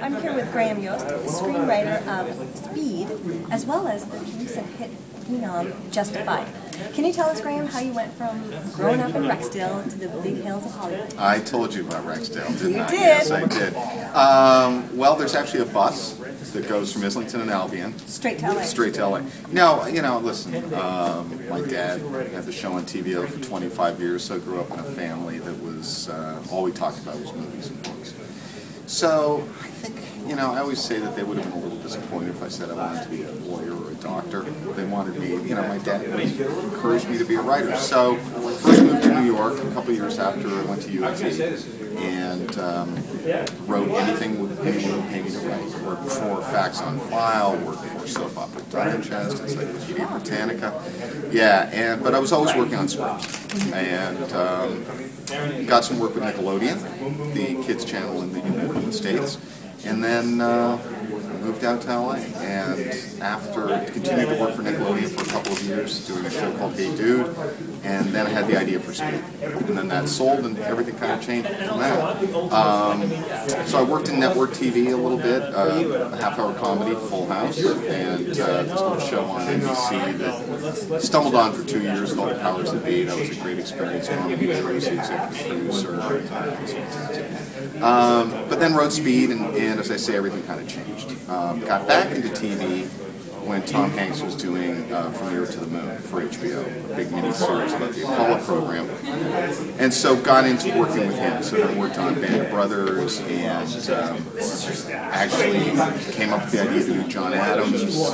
I'm here with Graham Yost, screenwriter of Speed, as well as the recent hit phenom, Justified. Can you tell us, Graham, how you went from growing up in Rexdale to the big hills of Hollywood? I told you about Rexdale, didn't I? You did. Yes, I did. Well, there's actually a bus that goes from Islington and Albion. Straight to LA. Straight to LA. No, listen, my dad had the show on TVO for 25 years, so I grew up in a family that was, all we talked about was movies and books. So, I think, I always say that they would have been a little disappointed if I said I wanted to be a lawyer or a doctor. They wanted me, my dad encouraged me to be a writer. So, first moved to New York a couple years after I went to UT, and wrote anything anyone would pay me to write. Worked for Facts on File, worked for Soap Opera Digest, Encyclopedia Britannica. Yeah, but I was always working on scripts. And got some work with Nickelodeon, the kids channel in the States, and then moved out to LA. And after continued to work for Nickelodeon for a couple of years, doing a show called Hey Dude, and then I had the idea for Speed. And then that sold, and everything kind of changed from that. So I worked in network TV a little bit, a half-hour comedy, Full House, and this little show on NBC that stumbled on for 2 years called The Powers That Be. That was a great experience. New Jersey, executive producer. But then wrote Speed, and as I say, everything kind of changed. Got back into TV when Tom Hanks was doing From the Earth to the Moon for HBO, a big mini-series about the Apollo program. And so got into working with him. So then worked on Band of Brothers, and actually came up with the idea to do John Adams,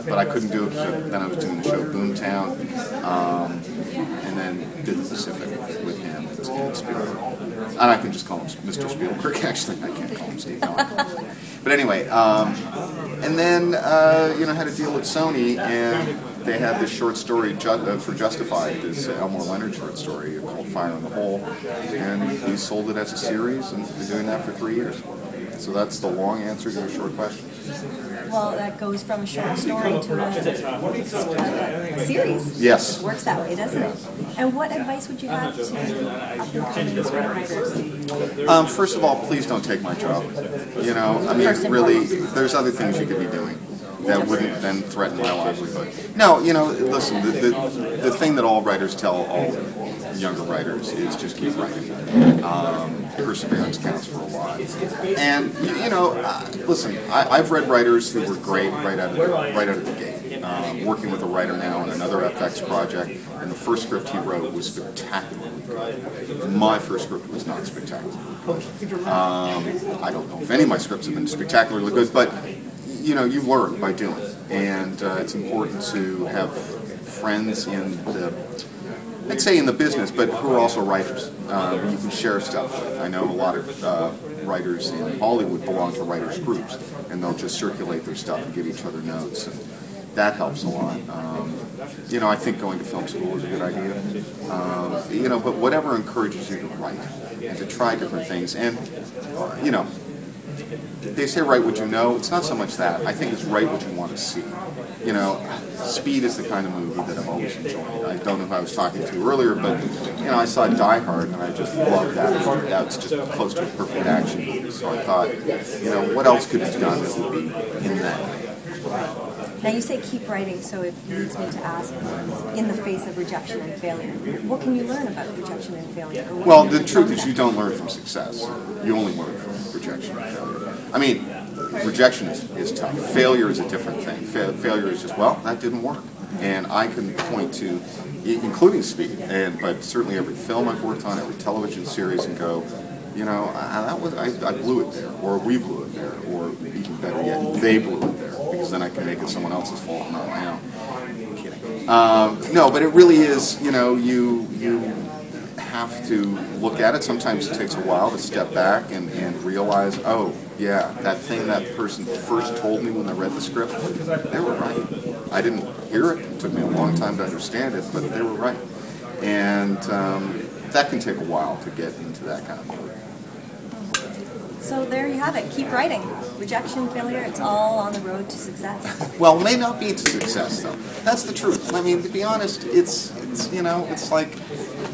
but I couldn't do it because then I was doing the show Boomtown, and then did the Pacific with him and Spielberg. And I can just call him Mr. Spielberg, actually. I can't call him Steve. No, but anyway, and then, had a deal with Sony, and they had this short story for Justified, this Elmore Leonard short story called Fire in the Hole, and we sold it as a series, and been doing that for 3 years. So that's the long answer to your short question. Well, that goes from a short story to a series. Yes. It works that way, doesn't it? And what advice would you have to up-and-coming screenwriters? First of all, please don't take my job. Really, there's other things you could be doing that wouldn't then threaten my livelihood. No, listen, the thing that all writers tell all younger writers is just keep writing. Perseverance counts for a lot. And, listen, I've read writers who were great right out of the gate. Working with a writer now on another FX project, and the first script he wrote was spectacularly good. My first script was not spectacularly good. I don't know if any of my scripts have been spectacularly good, but you learn by doing, and it's important to have friends in I'd say in the business, but who are also writers. You can share stuff with. I know a lot of writers in Hollywood belong to writers' groups, and they'll just circulate their stuff and give each other notes, and that helps a lot. I think going to film school is a good idea. But whatever encourages you to write and to try different things, and they say write what you know. It's not so much that. I think it's write what you want to see. Speed is the kind of movie that I've always enjoyed. I don't know if I was talking to you earlier, but I saw Die Hard, and I just loved that. That's just close to a perfect action movie. So I thought, what else could be done that would be in that? Now you say keep writing, so it leads me to ask, in the face of rejection and failure, what can you learn about rejection and failure? Well, the truth is you don't learn from success. You only learn from rejection and failure. I mean, rejection is tough. Failure is a different thing. Failure is just, well, that didn't work. And I can point to, including Speed, but certainly every film I've worked on, every television series, and go, I blew it there, or we blew it there, or even better yet, they blew it there, because then I can make it someone else's fault, not my own. I'm kidding. No, but it really is, you have to look at it. Sometimes it takes a while to step back and realize, oh, yeah, that thing that person first told me when I read the script, they were right. I didn't hear it. It took me a long time to understand it, but they were right. And that can take a while to get into that kind of mode. So there you have it. Keep writing. Rejection, failure, it's all on the road to success. Well, may not be to success, though. That's the truth. I mean, to be honest, it's like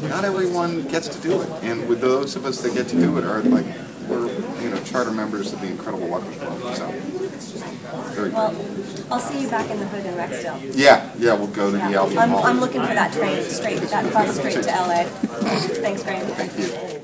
not everyone gets to do it. And with those of us that get to do it are like, we're, charter members of the Incredible Welcome Club. So, very Well, good. I'll see you back in the hood in Rexdale. Yeah, we'll go to the Albion Hall. I'm looking for that train that bus straight to LA. Thanks, Graham. Thank you.